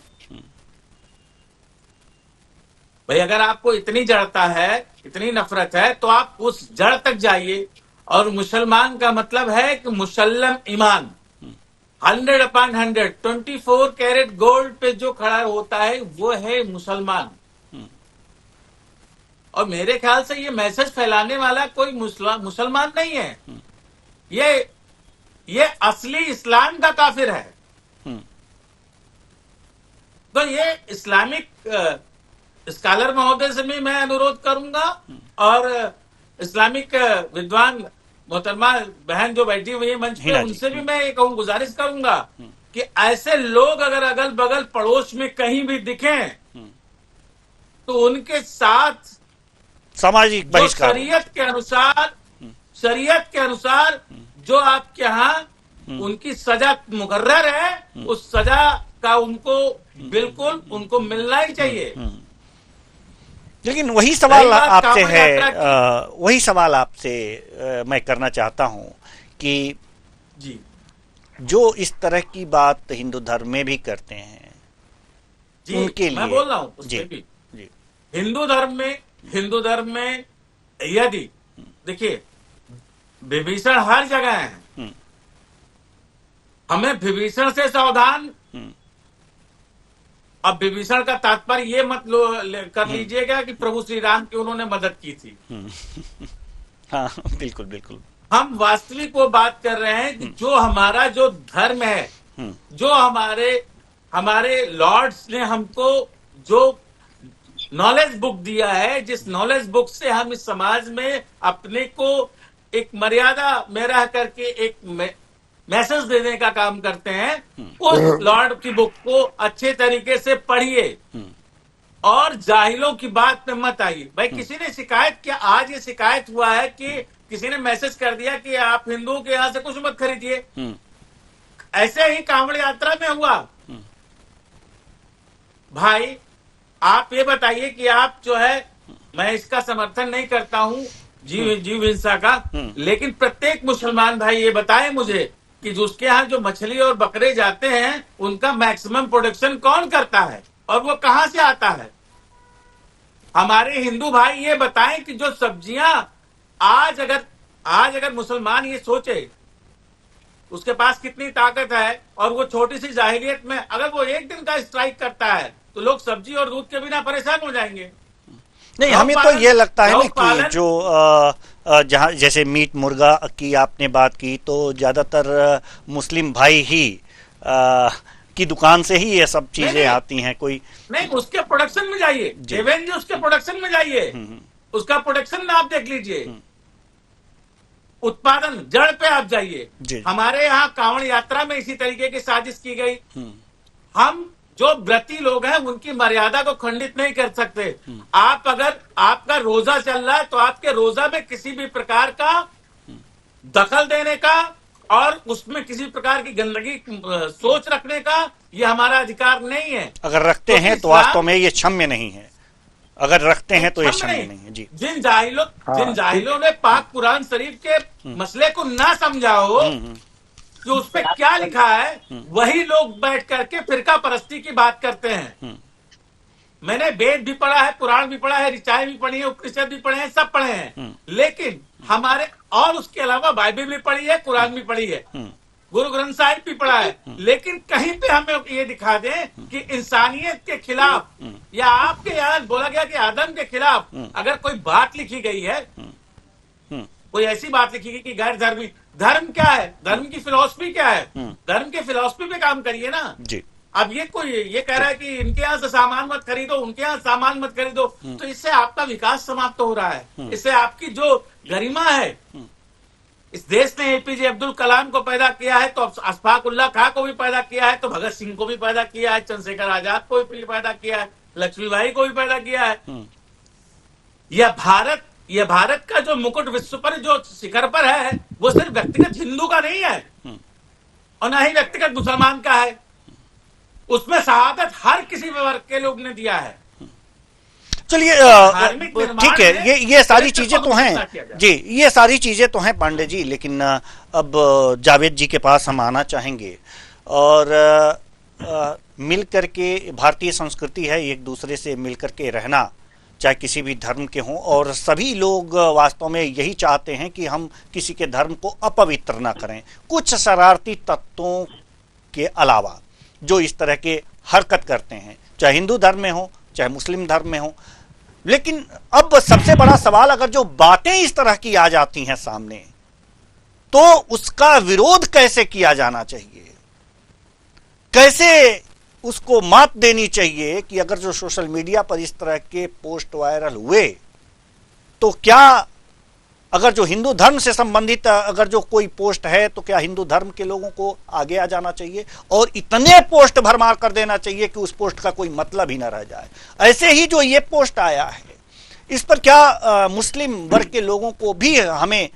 भाई अगर आपको इतनी जड़ता है, इतनी नफरत है, तो आप उस जड़ तक जाइए। और मुसलमान का मतलब है कि मुसल्लम ईमान, 100/100 24 कैरेट गोल्ड पे जो खड़ा होता है वो है मुसलमान। और मेरे ख्याल से ये मैसेज फैलाने वाला कोई मुसलमान नहीं है, ये असली इस्लाम का काफिर है। तो ये इस्लामिक स्कॉलर महोदय से भी मैं अनुरोध करूंगा और इस्लामिक विद्वान मोहतरमा बहन जो बैठी हुई है मंच पे, उनसे भी मैं एक गुजारिश करूंगा कि ऐसे लोग अगर अगल बगल पड़ोस में कहीं भी दिखें तो उनके साथ सामाजिक बहिष्कार, शरीयत के अनुसार जो आपके यहाँ उनकी सजा मुकर्रर है, उस सजा का उनको बिल्कुल उनको मिलना ही चाहिए। लेकिन वही सवाल आपसे है, वही सवाल आपसे मैं करना चाहता हूं कि जी जो इस तरह की बात हिंदू धर्म में भी करते हैं जी, उनके लिए मैं बोल रहा हूं उसमें भी जी हिंदू धर्म में यदि देखिए विभीषण हर जगह है, हमें विभीषण से सावधान। अब विभीषण का तात्पर्य ये मत कर लीजिएगा कि प्रभु श्री राम की उन्होंने मदद की थी। हाँ बिल्कुल बिल्कुल, हम वास्तविक वो बात कर रहे हैं कि जो हमारा जो धर्म है, जो हमारे लॉर्ड्स ने हमको जो नॉलेज बुक दिया है, जिस नॉलेज बुक से हम इस समाज में अपने को एक मर्यादा में रह करके एक मैसेज देने का काम करते हैं, उस लॉर्ड की बुक को अच्छे तरीके से पढ़िए और जाहिलों की बात में मत आइए। भाई किसी ने शिकायत किया, आज ये शिकायत हुआ है कि किसी ने मैसेज कर दिया कि आप हिंदुओं के यहां से कुछ मत खरीदिए। ऐसे ही कांवड़ यात्रा में हुआ। भाई आप ये बताइए कि आप जो है, मैं इसका समर्थन नहीं करता हूं जीव हिंसा का, लेकिन प्रत्येक मुसलमान भाई ये बताए मुझे कि उसके यहाँ जो मछली और बकरे जाते हैं उनका मैक्सिमम प्रोडक्शन कौन करता है और वो कहां से आता है? हमारे हिंदू भाई ये बताएं कि जो सब्जियां आज अगर मुसलमान ये सोचे उसके पास कितनी ताकत है और वो छोटी सी जाहिलियत में अगर वो एक दिन का स्ट्राइक करता है तो लोग सब्जी और दूध के बिना परेशान हो जाएंगे। नहीं, हमें तो ये लगता है ना कि जो जहाँ जैसे मीट मुर्गा की आपने बात की, तो ज्यादातर मुस्लिम भाई ही की दुकान से ही ये सब चीजें आती हैं। कोई नहीं, उसके प्रोडक्शन में जाइए, देवेंद्र उसके प्रोडक्शन में जाइए, उसका प्रोडक्शन आप देख लीजिए, उत्पादन जड़ पे आप जाइए। हमारे यहाँ कांवड़ यात्रा में इसी तरीके की साजिश की गई। हम जो व्रती लोग हैं उनकी मर्यादा को खंडित नहीं कर सकते। आप अगर आपका रोजा चल रहा है तो आपके रोजा में किसी भी प्रकार का दखल देने का और उसमें किसी प्रकार की गंदगी सोच रखने का ये हमारा अधिकार नहीं है। अगर रखते हैं तो वास्तव में ये क्षम्य नहीं है, अगर रखते हैं तो ये क्षम्य नहीं है। जी, जिन जाहिलों ने पाक कुरान शरीफ के मसले को ना समझा हो कि उस पे क्या लिखा है, वही लोग बैठ करके फिरका परस्ती की बात करते हैं। मैंने वेद भी पढ़ा है, पुराण भी पढ़ा है, ऋचाएं भी पढ़ी है, उपनिषद भी पढ़े हैं, सब पढ़े हैं, लेकिन हमारे और उसके अलावा बाइबल भी पढ़ी है, कुरान भी पढ़ी है, गुरु ग्रंथ साहिब भी पढ़ा है, लेकिन कहीं पे हमें ये दिखा दें कि इंसानियत के खिलाफ या आपके यहाँ बोला गया कि आदम के खिलाफ अगर कोई बात लिखी गई है, कोई ऐसी बात लिखी गई कि गैर धर्मी, धर्म क्या है, धर्म की फिलॉसफी क्या है, धर्म के फिलॉसफी पे काम करिए ना जी। अब ये कोई ये कह रहा है कि इनके यहाँ से सामान मत खरीदो, उनके यहाँ सामान मत खरीदो, तो इससे आपका विकास समाप्त हो रहा है, इससे आपकी जो गरिमा है। इस देश ने एपीजे अब्दुल कलाम को पैदा किया है तो अशफाक उल्लाह खां को भी पैदा किया है, तो भगत सिंह को भी पैदा किया है, चंद्रशेखर आजाद को भी पैदा किया है, लक्ष्मीबाई को भी पैदा किया है। यह भारत का जो मुकुट विश्व पर जो शिखर पर है वो सिर्फ व्यक्तिगत हिंदू का नहीं है और ना ही व्यक्तिगत मुसलमान का है, उसमें शहादत हर किसी वर्ग के लोग ने दिया है। चलिए ठीक है, ये सारी चीजें तो हैं जी, ये सारी चीजें तो हैं पांडे जी, लेकिन अब जावेद जी के पास हम आना चाहेंगे और मिल करके, भारतीय संस्कृति है एक दूसरे से मिल करके रहना, चाहे किसी भी धर्म के हों, और सभी लोग वास्तव में यही चाहते हैं कि हम किसी के धर्म को अपवित्र ना करें, कुछ शरारती तत्वों के अलावा जो इस तरह के हरकत करते हैं, चाहे हिंदू धर्म में हो चाहे मुस्लिम धर्म में हो। लेकिन अब सबसे बड़ा सवाल, अगर जो बातें इस तरह की आ जाती हैं सामने, तो उसका विरोध कैसे किया जाना चाहिए, कैसे उसको मात देनी चाहिए कि अगर जो सोशल मीडिया पर इस तरह के पोस्ट वायरल हुए तो क्या, अगर जो हिंदू धर्म से संबंधित अगर जो कोई पोस्ट है तो क्या हिंदू धर्म के लोगों को आगे आ जाना चाहिए और इतने पोस्ट भरमार कर देना चाहिए कि उस पोस्ट का कोई मतलब ही ना रह जाए। ऐसे ही जो ये पोस्ट आया है इस पर क्या मुस्लिम वर्ग के लोगों को भी, हमें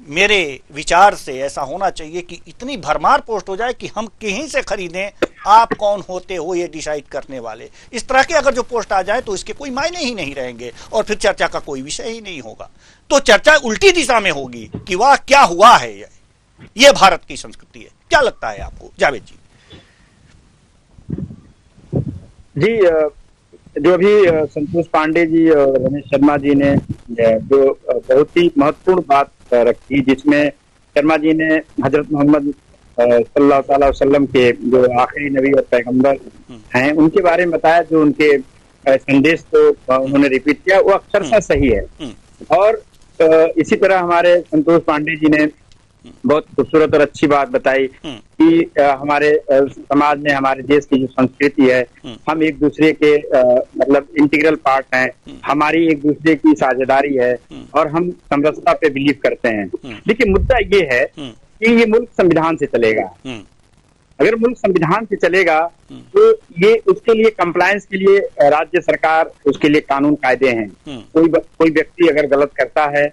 मेरे विचार से ऐसा होना चाहिए कि इतनी भरमार पोस्ट हो जाए कि हम कहीं से खरीदें, आप कौन होते हो ये डिसाइड करने वाले, इस तरह के अगर जो पोस्ट आ जाए तो इसके कोई मायने ही नहीं रहेंगे और फिर चर्चा का कोई विषय ही नहीं होगा, तो चर्चा उल्टी दिशा में होगी कि वाह क्या हुआ है, ये भारत की संस्कृति है। क्या लगता है आपको जावेद जी? जी, जो अभी संतोष पांडे जी और रमेश शर्मा जी ने जो बहुत ही महत्वपूर्ण बात रखी, जिसमें शर्मा जी ने हजरत मोहम्मद सल्लल्लाहु अलैहि वसल्लम के जो आखिरी नबी और पैगंबर हैं उनके बारे में बताया, जो उनके संदेश तो उन्होंने रिपीट किया, वो अक्षरशः सही है। और इसी तरह हमारे संतोष पांडे जी ने बहुत खूबसूरत और अच्छी बात बताई कि हमारे समाज में, हमारे देश की जो संस्कृति है, हम एक दूसरे के मतलब इंटीग्रल पार्ट हैं, हमारी एक दूसरे की साझेदारी है और हम समरसता पे बिलीव करते हैं। लेकिन मुद्दा ये है कि ये मुल्क संविधान से चलेगा। अगर मुल्क संविधान से चलेगा तो ये उसके लिए कंप्लायंस के लिए राज्य सरकार, उसके लिए कानून कायदे हैं। कोई व्यक्ति अगर गलत करता है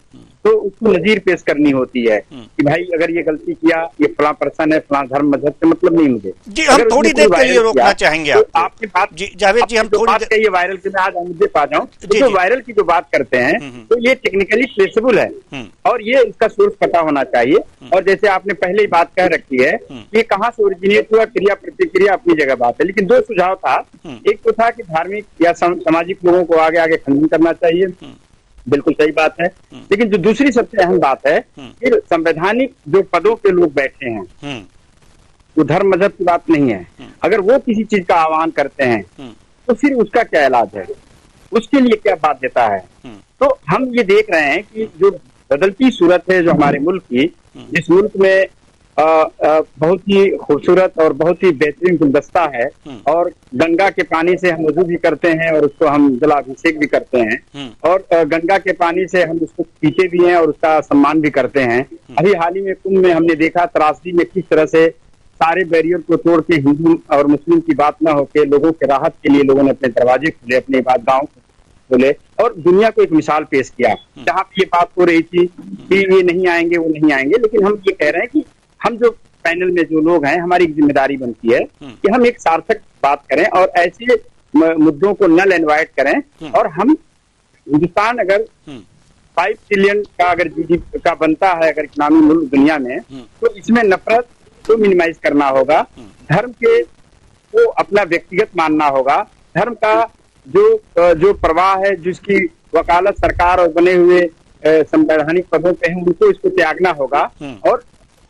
तो उसको नजीर पेश करनी होती है कि भाई अगर ये गलती किया, ये फलां पर्सन है, फलां धर्म मजहब से मतलब नहीं मुझे। जी, हम थोड़ी देर के लिए रोकना चाहेंगे तो आपकी बात जी जावेद जी, हम थोड़ी देर ये वायरल की मैं आज मुद्दे पा जाऊं, जो वायरल की जो बात करते हैं तो ये टेक्निकली ट्रेसेबल है और ये इसका सोर्स पता होना चाहिए। और जैसे आपने पहले ही बात कह रखी है कि कहाँ से ओरिजिनेट हुआ, क्रिया प्रतिक्रिया अपनी जगह बात है। लेकिन दो सुझाव था, एक तो था कि धार्मिक या सामाजिक लोगों को आगे आगे खंडन करना चाहिए, बिल्कुल सही बात है। लेकिन जो दूसरी सबसे अहम बात है कि संवैधानिक जो पदों पे लोग बैठे हैं वो धर्म मजहब की बात नहीं है। अगर वो किसी चीज का आह्वान करते हैं तो फिर उसका क्या इलाज है, उसके लिए क्या बाध्यता है। तो हम ये देख रहे हैं कि जो बदलती सूरत है जो हमारे मुल्क की, जिस मुल्क में बहुत ही खूबसूरत और बहुत ही बेहतरीन गुलदस्ता है और गंगा के पानी से हम वजू भी करते हैं और उसको हम जलाभिषेक भी करते हैं और गंगा के पानी से हम उसको पीते भी हैं और उसका सम्मान भी करते हैं। अभी हाल ही में कुंभ में हमने देखा त्रासदी में किस तरह से सारे बैरियर को तोड़ के हिंदू और मुस्लिम की बात न होके लोगों के राहत के लिए लोगों ने अपने दरवाजे खोले, अपने इबादतगाहों खोले और दुनिया को एक मिसाल पेश किया। जहाँ पे ये बात हो रही थी कि ये नहीं आएंगे, वो नहीं आएंगे, लेकिन हम ये कह रहे हैं कि हम जो पैनल में जो लोग हैं, हमारी जिम्मेदारी बनती है कि हम एक सार्थक बात करें और ऐसे मुद्दों को नल एंड वाइड करें। और हम हिंदुस्तान अगर 5 ट्रिलियन का अगर जीडीपी का बनता है अगर इस्लामी मुल्क दुनिया में, तो इसमें नफरत को मिनिमाइज करना होगा, धर्म के को अपना व्यक्तिगत मानना होगा, धर्म का जो प्रवाह है जिसकी वकालत सरकार और बने हुए संवैधानिक पदों पे हैं उनको इसको त्यागना होगा। और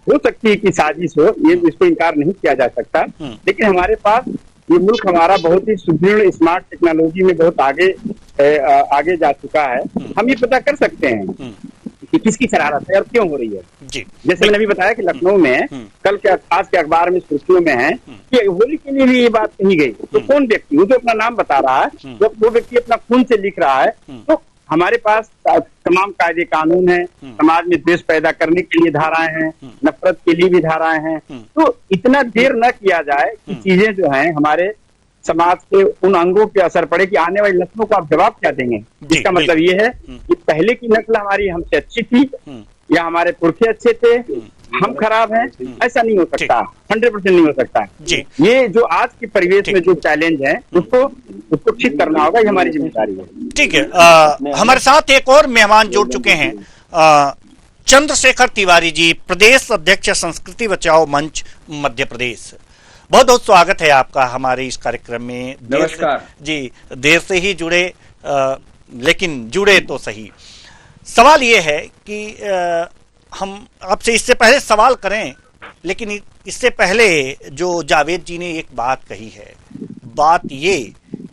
हो सकती है कि साजिश हो, ये इसको इनकार नहीं किया जा सकता, लेकिन हमारे पास ये मुल्क हमारा बहुत ही सुदृढ़ स्मार्ट टेक्नोलॉजी में बहुत आगे जा चुका है। हम ये पता कर सकते हैं कि किसकी शरारत है और क्यों हो रही है। जी। जैसे मैंने अभी बताया कि लखनऊ में कल के आज के अखबार में सुर्खियों में है कि होली के लिए भी ये बात कही गई, तो कौन व्यक्ति, वो जो अपना नाम बता रहा है, वो व्यक्ति अपना खून से लिख रहा है। तो हमारे पास तमाम कायदे कानून हैं, समाज में द्वेष पैदा करने के लिए धाराएं हैं, नफरत के लिए भी धाराएं हैं। तो इतना देर न किया जाए कि चीजें जो हैं हमारे समाज के उन अंगों पे असर पड़े कि आने वाली नस्लों को आप जवाब क्या देंगे। इसका मतलब ये है कि पहले की नस्ल हमारी हमसे अच्छी थी या हमारे पुरखे अच्छे थे, हम खराब हैं, ऐसा नहीं हो सकता, 100% नहीं हो सकता जी। ये जो आज के परिवेश में जो चैलेंज है उसको ठीक करना होगा, ये हमारी जिम्मेदारी है। ठीक है। हमारे साथ एक और मेहमान जुड़ चुके हैं, चंद्रशेखर तिवारी जी, प्रदेश अध्यक्ष संस्कृति बचाओ मंच मध्य प्रदेश। बहुत बहुत स्वागत है आपका हमारे इस कार्यक्रम में। नमस्कार जी। देर से ही जुड़े, लेकिन जुड़े तो सही। सवाल ये है कि हम आपसे इससे पहले सवाल करें, लेकिन इससे पहले जो जावेद जी ने एक बात कही है, बात ये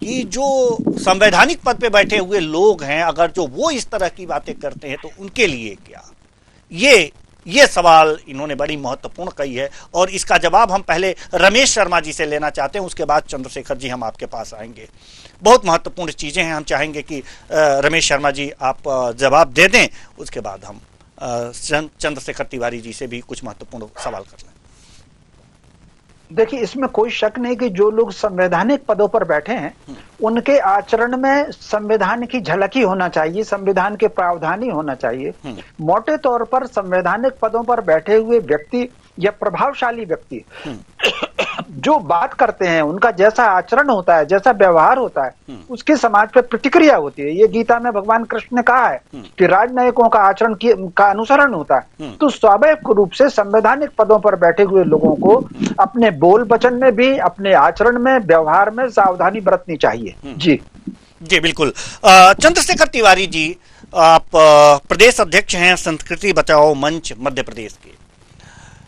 कि जो संवैधानिक पद पे बैठे हुए लोग हैं, अगर जो वो इस तरह की बातें करते हैं तो उनके लिए क्या, ये सवाल इन्होंने बड़ी महत्वपूर्ण कही है। और इसका जवाब हम पहले रमेश शर्मा जी से लेना चाहते हैं, उसके बाद चंद्रशेखर जी हम आपके पास आएंगे। बहुत महत्वपूर्ण चीजें हैं, हम चाहेंगे कि रमेश शर्मा जी आप जवाब दे दें, उसके बाद हम चंद्रशेखर तिवारी जी से भी कुछ महत्वपूर्ण सवाल कर लें। देखिए, इसमें कोई शक नहीं कि जो लोग संवैधानिक पदों पर बैठे हैं उनके आचरण में संविधान की झलक ही होना चाहिए, संविधान के प्रावधान ही होना चाहिए। मोटे तौर पर संवैधानिक पदों पर बैठे हुए व्यक्ति या प्रभावशाली व्यक्ति जो बात करते हैं, उनका जैसा आचरण होता है, जैसा व्यवहार होता है, उसकी समाज पर प्रतिक्रिया होती है। ये गीता में भगवान कृष्ण ने कहा है कि राजनयिकों का आचरण का अनुसरण होता है। तो स्वाभाविक रूप से संवैधानिक पदों पर बैठे हुए लोगों को अपने बोल वचन में भी, अपने आचरण में, व्यवहार में सावधानी बरतनी चाहिए। जी जी, बिल्कुल। चंद्रशेखर तिवारी जी, आप प्रदेश अध्यक्ष हैं संस्कृति बचाओ मंच मध्य प्रदेश के।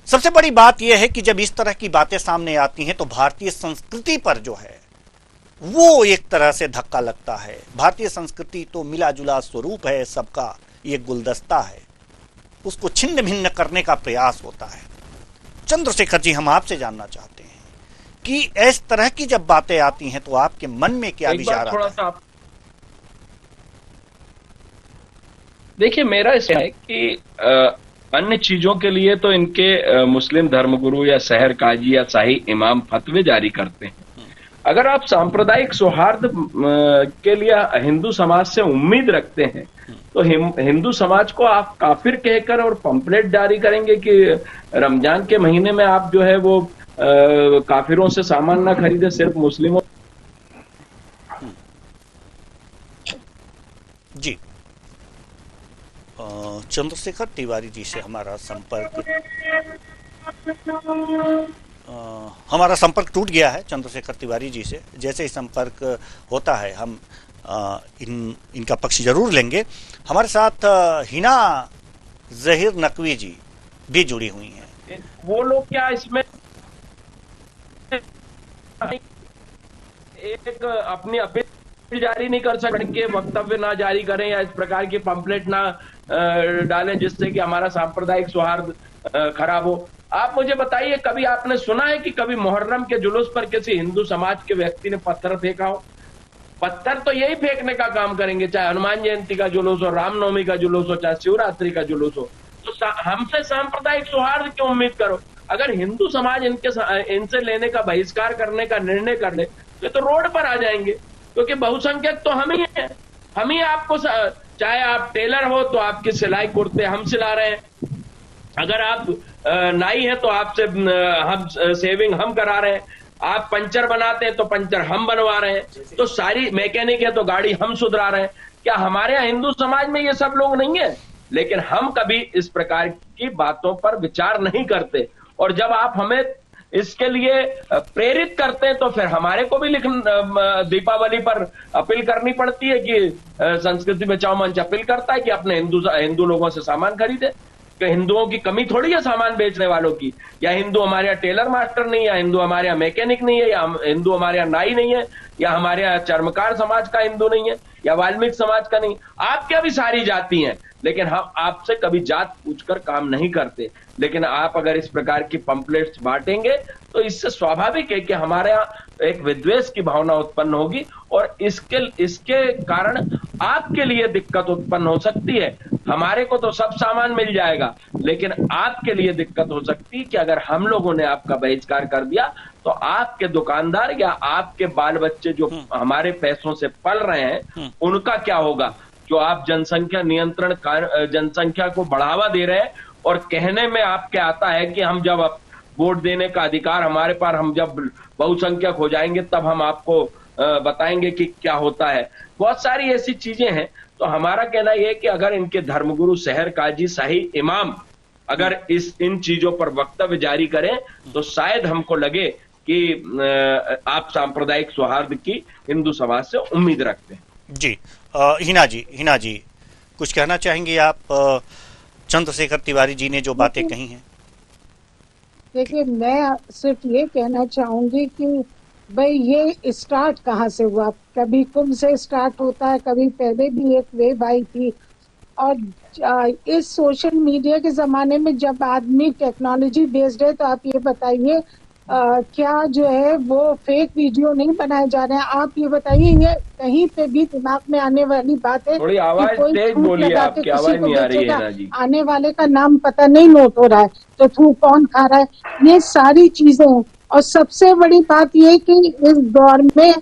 सबसे बड़ी बात यह है कि जब इस तरह की बातें सामने आती हैं तो भारतीय संस्कृति पर जो है वो एक तरह से धक्का लगता है। भारतीय संस्कृति तो मिला जुला स्वरूप है, सबका ये गुलदस्ता है, उसको छिन्न भिन्न करने का प्रयास होता है। चंद्रशेखर जी, हम आपसे जानना चाहते हैं कि इस तरह की जब बातें आती हैं तो आपके मन में क्या विचार आता है? देखिए, मेरा इसमें है कि अन्य चीजों के लिए तो इनके मुस्लिम धर्मगुरु या शहर काजी या शाही इमाम फतवे जारी करते हैं। अगर आप सांप्रदायिक सौहार्द के लिए हिंदू समाज से उम्मीद रखते हैं तो हिंदू समाज को आप काफिर कहकर और पंपलेट जारी करेंगे कि रमजान के महीने में आप जो है वो काफिरों से सामान ना खरीदे, सिर्फ मुस्लिमों। जी, चंद्रशेखर तिवारी जी से हमारा संपर्क टूट गया है। चंद्रशेखर तिवारी जी से जैसे ही संपर्क होता है हम इनका पक्ष जरूर लेंगे। हमारे साथ हिना जहीर नकवी जी भी जुड़ी हुई हैं। वो लोग क्या इसमें एक अपनी अपील जारी नहीं कर सकते, वक्तव्य ना जारी करें या इस प्रकार की पंपलेट ना डालें जिससे कि हमारा सांप्रदायिक सौहार्द खराब हो। आप मुझे बताइए, कभी आपने सुना है कि कभी मुहर्रम के जुलूस पर किसी हिंदू समाज के व्यक्ति ने पत्थर फेंका हो? पत्थर तो यही फेंकने का काम करेंगे, चाहे हनुमान जयंती का जुलूस हो, रामनवमी का जुलूस हो, चाहे शिवरात्रि का जुलूस हो। तो हमसे सांप्रदायिक सौहार्द क्यों उम्मीद करो? अगर हिंदू समाज इनसे लेने का बहिष्कार करने का निर्णय कर ले तो रोड पर आ जाएंगे, क्योंकि बहुसंख्यक तो हम ही हैं। हम ही आपको, चाहे आप टेलर हो तो आपकी सिलाई कुर्ते हम सिला रहे हैं, अगर आप नाई है तो आपसे हम सेविंग हम करा रहे हैं, आप पंचर बनाते हैं तो पंचर हम बनवा रहे हैं, तो सारी मैकेनिक है तो गाड़ी हम सुधरा रहे हैं। क्या हमारे यहाँ हिंदू समाज में ये सब लोग नहीं है? लेकिन हम कभी इस प्रकार की बातों पर विचार नहीं करते, और जब आप हमें इसके लिए प्रेरित करते हैं तो फिर हमारे को भी दीपावली पर अपील करनी पड़ती है कि संस्कृति बचाओ मंच अपील करता है कि अपने हिंदू लोगों से सामान खरीदे, कि हिंदुओं की कमी थोड़ी है सामान बेचने वालों की, या हिंदू हमारे यहाँ टेलर मास्टर नहीं है, या हिंदू हमारे यहाँ मैकेनिक नहीं है, या हिंदू हमारे यहाँ नाई नहीं है, या हमारे यहाँ चर्मकार समाज का हिंदू नहीं है, या वाल्मीकि समाज का नहीं। आपके यहाँ भी सारी जाति हैं, लेकिन हम आपसे कभी जात पूछकर काम नहीं करते। लेकिन आप अगर इस प्रकार की पंपलेट्स बांटेंगे तो इससे स्वाभाविक है कि हमारे यहाँ एक विद्वेष की भावना उत्पन्न होगी, और इसके कारण आपके लिए दिक्कत उत्पन्न हो सकती है। हमारे को तो सब सामान मिल जाएगा, लेकिन आपके लिए दिक्कत हो सकती है कि अगर हम लोगों ने आपका बहिष्कार कर दिया तो आपके दुकानदार या आपके बाल बच्चे जो हमारे पैसों से पल रहे हैं उनका क्या होगा? जो आप जनसंख्या नियंत्रण जनसंख्या को बढ़ावा दे रहे हैं, और कहने में आपके आता है कि हम जब वोट देने का अधिकार हमारे पास, हम जब बहुसंख्यक हो जाएंगे तब हम आपको बताएंगे कि क्या होता है। बहुत सारी ऐसी चीजें हैं। तो हमारा कहना यह है कि अगर इनके धर्मगुरु, शहर काजी, शाही इमाम अगर इन चीजों पर वक्तव्य जारी करें तो शायद हमको लगे कि आप सांप्रदायिक सौहार्द की हिंदू समाज से उम्मीद रखते हैं। जी हिना जी कुछ कहना चाहेंगे आप? चंद्रशेखर तिवारी जी ने जो बातें कही हैं। देखिए, मैं सिर्फ ये कहना चाहूंगी कि भाई ये स्टार्ट कहाँ से हुआ? कभी कुंभ से स्टार्ट होता है, कभी पहले भी एक वेव आई थी, और इस सोशल मीडिया के जमाने में जब आदमी टेक्नोलॉजी बेस्ड है, तो आप ये बताइए क्या जो है वो फेक वीडियो नहीं बनाए जा रहे हैं? आप ये बताइए, ये कहीं पे भी दिमाग में आने वाली बात है? थोड़ी आवाज तेज बोलिए, आपकी आवाज नहीं आ रही है ना जी। आने वाले का नाम पता नहीं नोट हो रहा है तो थू कौन खा रहा है? ये सारी चीजें हैं। और सबसे बड़ी बात ये कि इस दौर में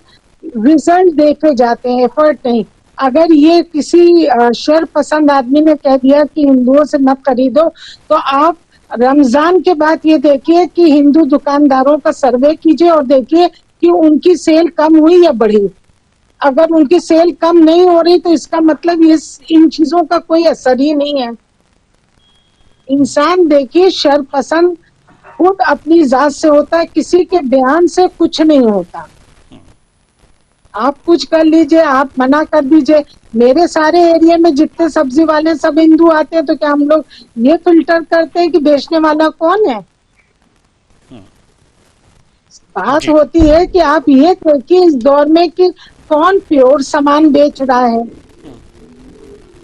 रिजल्ट देखे जाते हैं, एफर्ट नहीं। अगर ये किसी शर पसंद आदमी ने कह दिया कि हिंदुओं से मत खरीदो, तो आप रमजान के बाद ये देखिए कि हिंदू दुकानदारों का सर्वे कीजिए और देखिए कि उनकी सेल कम हुई या बढ़ी। अगर उनकी सेल कम नहीं हो रही तो इसका मतलब इन चीजों का कोई असर ही नहीं है। इंसान देखिए, शर पसंद खुद अपनी जात से होता है, किसी के बयान से कुछ नहीं होता। आप कुछ कर लीजिए, आप मना कर दीजिए। मेरे सारे एरिया में जितने सब्जी वाले सब हिंदू आते हैं, तो क्या हम लोग ये फिल्टर करते हैं कि बेचने वाला कौन है? बात होती है कि आप ये देखिए इस दौर में कि कौन प्योर सामान बेच रहा है।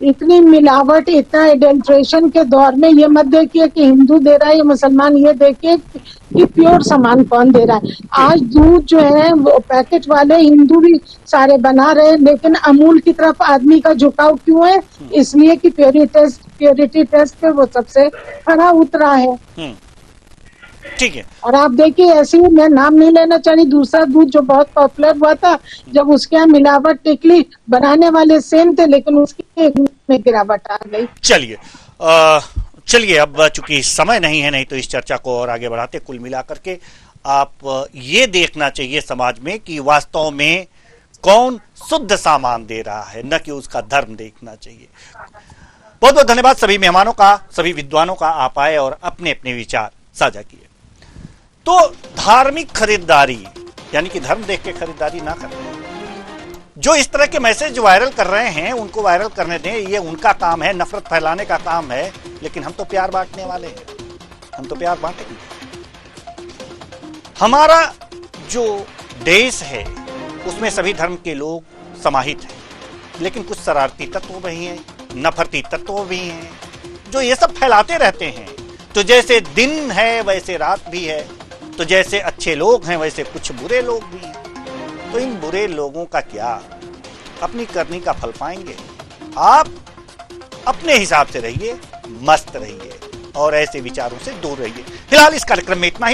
इतनी मिलावट, इतना एडल्ट्रेशन के दौर में ये मत देखिए कि हिंदू दे रहा है या मुसलमान, ये देखिए कि प्योर सामान कौन दे रहा है। आज दूध जो है वो पैकेट वाले हिंदू भी सारे बना रहे हैं, लेकिन अमूल की तरफ आदमी का झुकाव क्यों है? इसलिए कि प्योरिटी टेस्ट पे वो सबसे खरा उतरा है। ठीक है। और आप देखिए, ऐसे ही मैं नाम नहीं लेना चाहिए, दूसरा दूध जो बहुत पॉपुलर हुआ था, जब उसके यहाँ मिलावट निकली, बनाने वाले सेम थे लेकिन उसकी में गिरावट आ गई। चलिए अब चूंकि समय नहीं है, नहीं तो इस चर्चा को और आगे बढ़ाते। कुल मिलाकर के आप ये देखना चाहिए समाज में कि वास्तव में कौन शुद्ध सामान दे रहा है, न कि उसका धर्म देखना चाहिए। बहुत बहुत धन्यवाद सभी मेहमानों का, सभी विद्वानों का। आप आए और अपने अपने विचार साझा किए। तो धार्मिक खरीदारी यानी कि धर्म देख के खरीदारी ना करें। जो इस तरह के मैसेज वायरल कर रहे हैं उनको वायरल करने दें, ये उनका काम है, नफरत फैलाने का काम है। लेकिन हम तो प्यार बांटने वाले हैं, हम तो प्यार बांटेंगे। हमारा जो देश है उसमें सभी धर्म के लोग समाहित हैं, लेकिन कुछ शरारती तत्व भी हैं, नफरती तत्व भी हैं, जो ये सब फैलाते रहते हैं। तो जैसे दिन है वैसे रात भी है, तो जैसे अच्छे लोग हैं वैसे कुछ बुरे लोग भी हैं। तो इन बुरे लोगों का क्या, अपनी करनी का फल पाएंगे। आप अपने हिसाब से रहिए, मस्त रहिए। और ऐसे विचारों से दूर रहिए। फिलहाल इस कार्यक्रम में इतना ही।